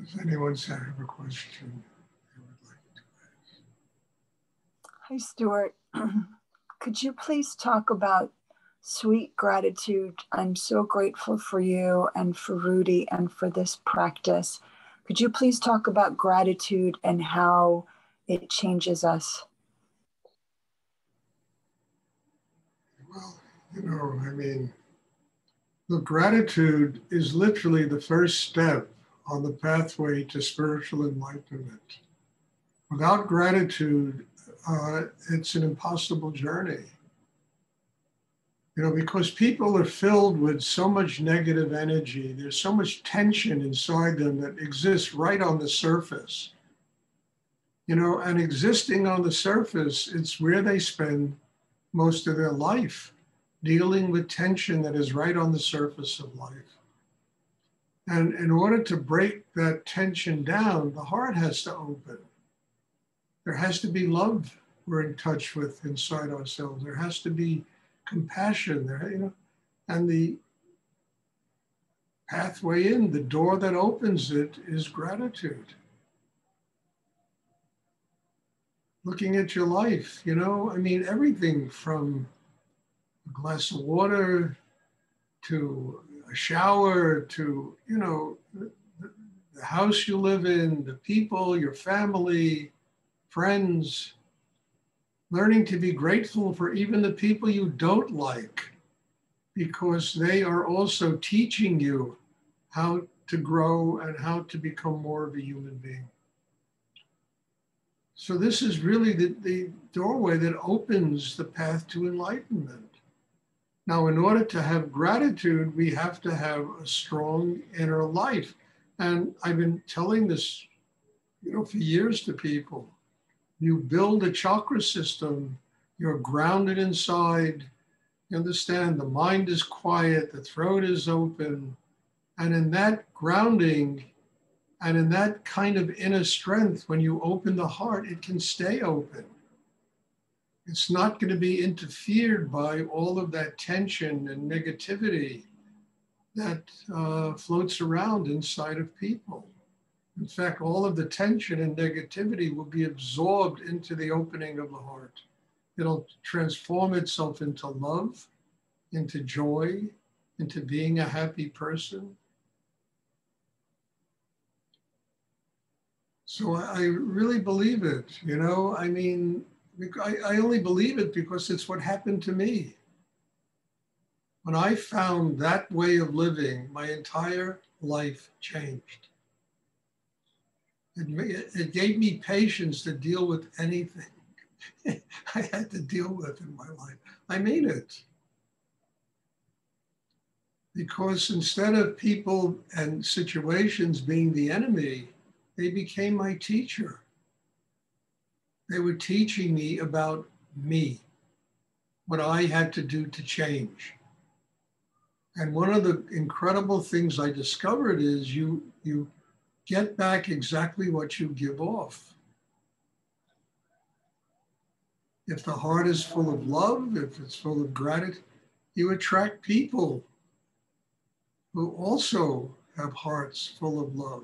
Does anyone have a question they would like to ask? Hi, Stuart. Could you please talk about sweet gratitude? I'm so grateful for you and for Rudy and for this practice. Could you please talk about gratitude and how it changes us? Well, I mean, the gratitude is literally the first step on the pathway to spiritual enlightenment. Without gratitude, it's an impossible journey. Because people are filled with so much negative energy, there's so much tension inside them that exists right on the surface. And existing on the surface, it's where they spend most of their life, dealing with tension that is right on the surface of life. And in order to break that tension down, the heart has to open. There has to be love we're in touch with inside ourselves. There has to be compassion there, and the pathway in, the door that opens it is gratitude. Looking at your life, everything from a glass of water to a shower to, the house you live in, the people, your family, friends, learning to be grateful for even the people you don't like, because they are also teaching you how to grow and how to become more of a human being. So this is really the doorway that opens the path to enlightenment. Now, in order to have gratitude, we have to have a strong inner life. And I've been telling this, for years to people. You build a chakra system, you're grounded inside, you understand the mind is quiet, the throat is open. And in that grounding and in that kind of inner strength, when you open the heart, it can stay open. It's not going to be interfered by all of that tension and negativity that floats around inside of people. In fact, all of the tension and negativity will be absorbed into the opening of the heart. It'll transform itself into love, into joy, into being a happy person. So I really believe it, I only believe it because it's what happened to me. When I found that way of living, my entire life changed. It gave me patience to deal with anything I had to deal with in my life. I mean it. Because instead of people and situations being the enemy, they became my teacher. They were teaching me about me, what I had to do to change. And one of the incredible things I discovered is you get back exactly what you give off. If the heart is full of love, if it's full of gratitude, you attract people who also have hearts full of love,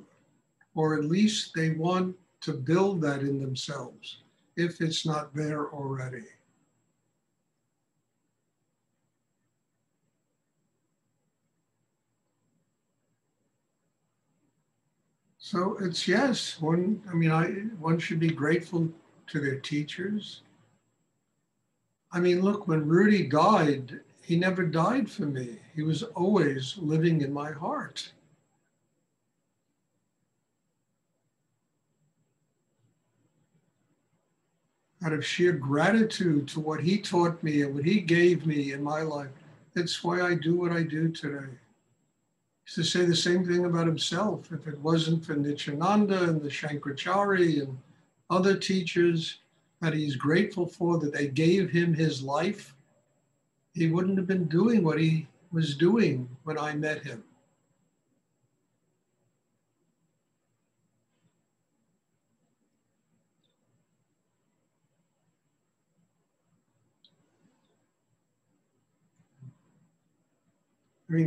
or at least they want to build that in themselves, if it's not there already. So it's yes, one should be grateful to their teachers. Look, when Rudy died, he never died for me. He was always living in my heart. Out of sheer gratitude to what he taught me and what he gave me in my life, that's why I do what I do today. He used to say the same thing about himself. If it wasn't for Nityananda and the Shankaracharya and other teachers that he's grateful for, that they gave him his life, he wouldn't have been doing what he was doing when I met him.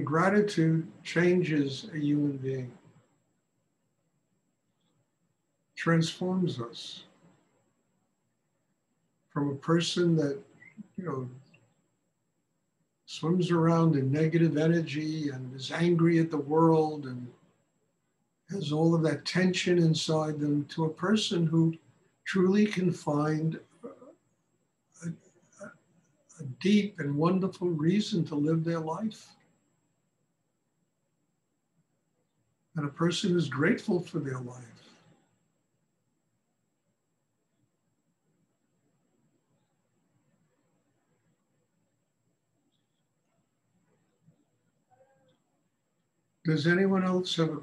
Gratitude changes a human being. transforms us from a person that, you know, swims around in negative energy and is angry at the world and has all of that tension inside them, to a person who truly can find a deep and wonderful reason to live their life. And a person who's grateful for their life. Does anyone else have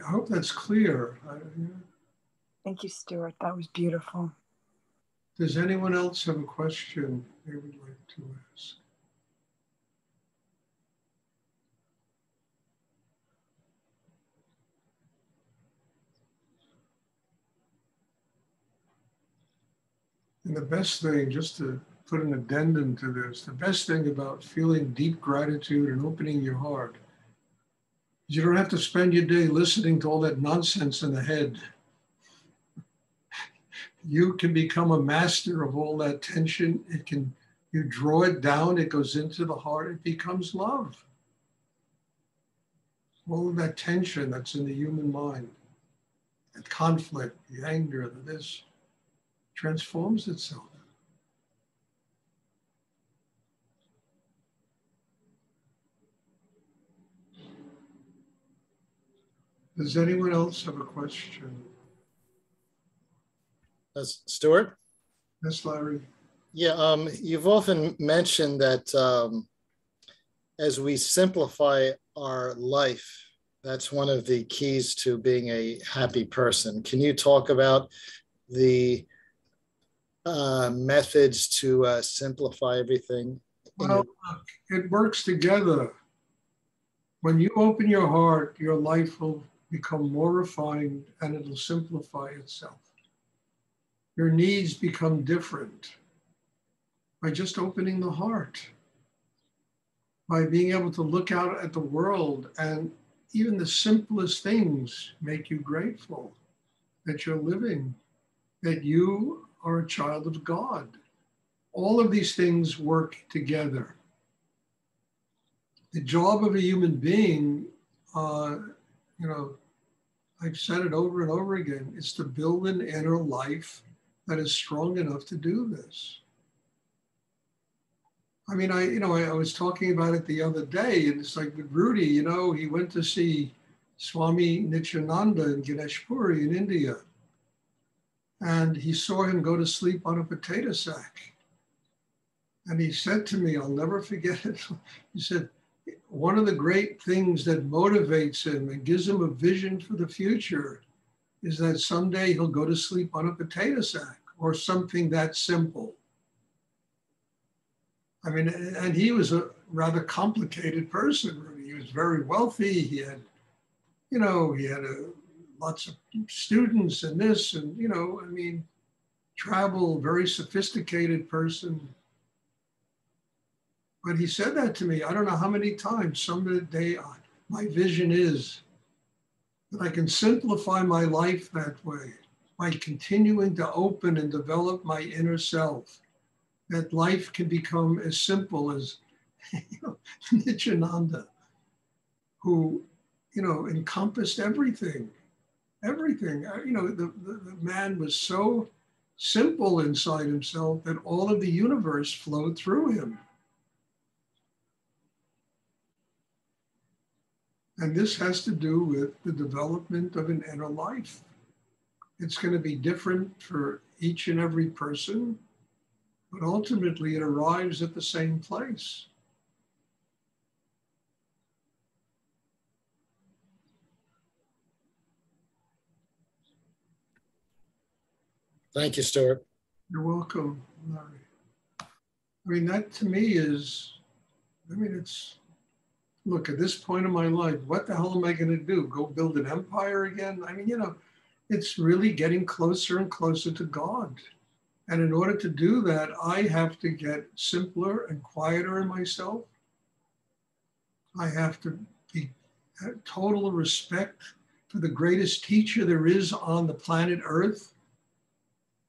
I hope that's clear. Thank you, Stuart. That was beautiful. Does anyone else have a question they would like to ask? And the best thing, just to put an addendum to this, the best thing about feeling deep gratitude and opening your heart is you don't have to spend your day listening to all that nonsense in the head. You can become a master of all that tension. You draw it down, it goes into the heart, it becomes love. All of that tension that's in the human mind, that conflict, the anger, this transforms itself. Does anyone else have a question? Stuart? Yes, Larry. Yeah, you've often mentioned that as we simplify our life, that's one of the keys to being a happy person. Can you talk about the methods to simplify everything? Well, it works together. When you open your heart, your life will become more refined and it'll simplify itself. Your needs become different by just opening the heart, by being able to look out at the world, and even the simplest things make you grateful that you're living, that you are a child of God. All of these things work together. The job of a human being, I've said it over and over again, is to build an inner life that is strong enough to do this. I mean, I was talking about it the other day, and it's like with Rudy, he went to see Swami Nityananda in Ganesh Puri in India. And he saw him go to sleep on a potato sack. And he said to me, I'll never forget it. He said, one of the great things that motivates him and gives him a vision for the future is that someday he'll go to sleep on a potato sack or something that simple. I mean, and he was a rather complicated person. He was very wealthy. He had, lots of students and this, and, travel, very sophisticated person. But he said that to me, I don't know how many times. Someday my vision is that I can simplify my life that way by continuing to open and develop my inner self. That life can become as simple as Nityananda, who, encompassed everything. Everything. The man was so simple inside himself that all of the universe flowed through him. And this has to do with the development of an inner life. It's going to be different for each and every person, but ultimately it arrives at the same place. Thank you, Stuart. You're welcome, Larry. I mean, that to me is, look, at this point in my life, what the hell am I going to do? Go build an empire again? I mean, it's really getting closer and closer to God. And in order to do that, I have to get simpler and quieter in myself. I have to have total respect for the greatest teacher there is on the planet Earth,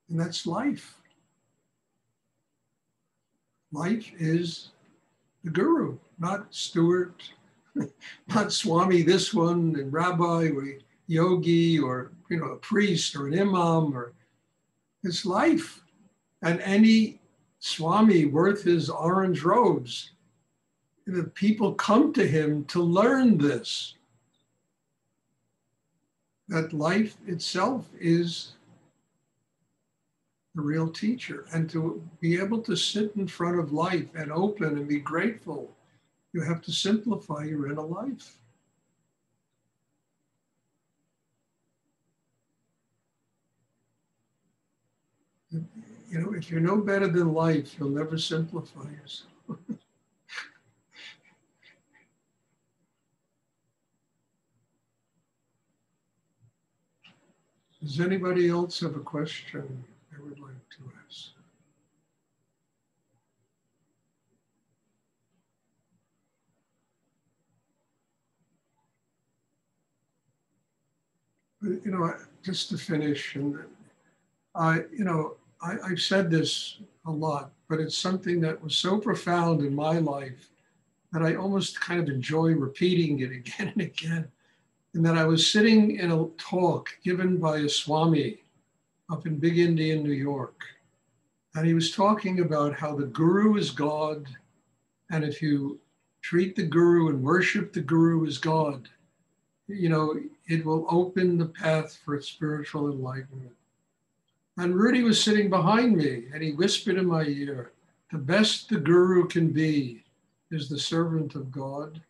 and that's life. Life is the guru, not Stuart, not Swami this one, and Rabbi or yogi or a priest or an imam, or it's life. And any Swami worth his orange robes, the people come to him to learn this, that life itself is the real teacher. And to be able to sit in front of life and open and be grateful, you have to simplify your inner life. If you're no better than life, you'll never simplify yourself. Does anybody else have a question they would like to ask? But, just to finish, and I've said this a lot, but it's something that was so profound in my life that I almost kind of enjoy repeating it again and again. And that I was sitting in a talk given by a Swami up in Big India in New York. And he was talking about how the guru is God. And if you treat the guru and worship the guru as God, it will open the path for spiritual enlightenment. And Rudy was sitting behind me and he whispered in my ear, the best the guru can be is the servant of God,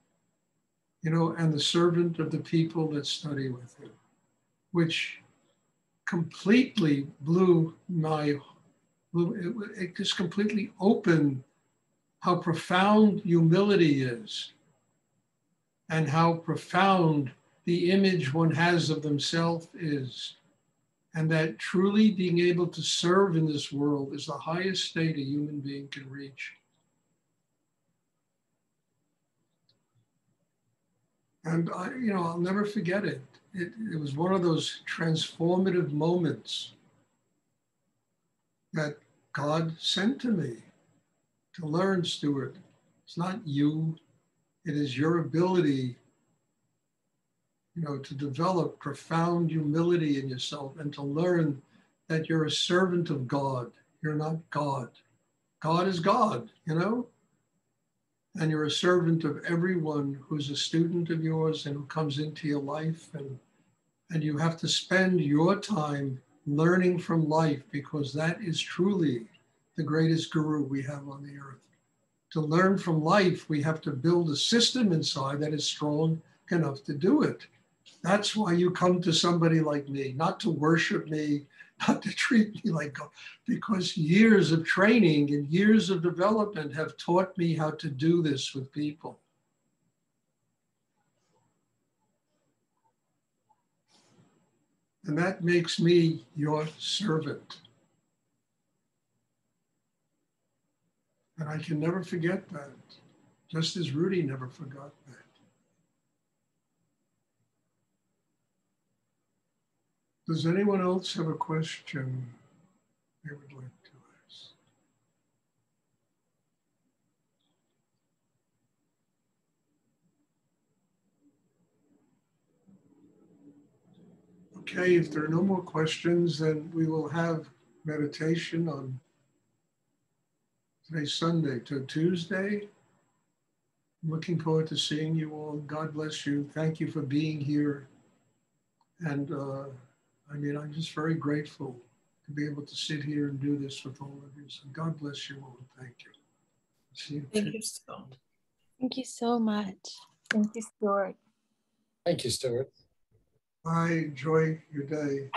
and the servant of the people that study with him, which completely it just completely opened how profound humility is and how profound the image one has of themselves is. And that truly being able to serve in this world is the highest state a human being can reach. And I'll never forget it. It was one of those transformative moments that God sent to me to learn, Stuart. It's not you, it is your ability, to develop profound humility in yourself and to learn that you're a servant of God. You're not God. God is God, and you're a servant of everyone who's a student of yours and who comes into your life. And you have to spend your time learning from life, because that is truly the greatest guru we have on the earth. To learn from life, we have to build a system inside that is strong enough to do it. That's why you come to somebody like me, not to worship me, not to treat me like God, because years of training and years of development have taught me how to do this with people. And that makes me your servant. And I can never forget that, just as Rudy never forgot that. Does anyone else have a question they would like to ask? Okay, if there are no more questions, then we will have meditation on today's Sunday to Tuesday. I'm looking forward to seeing you all. God bless you. Thank you for being here. And I'm just very grateful to be able to sit here and do this with all of you. So God bless you all. Thank you. See you. Thank you so. Thank you so much. Thank you, Stuart. Thank you, Stuart. Bye. Enjoy your day.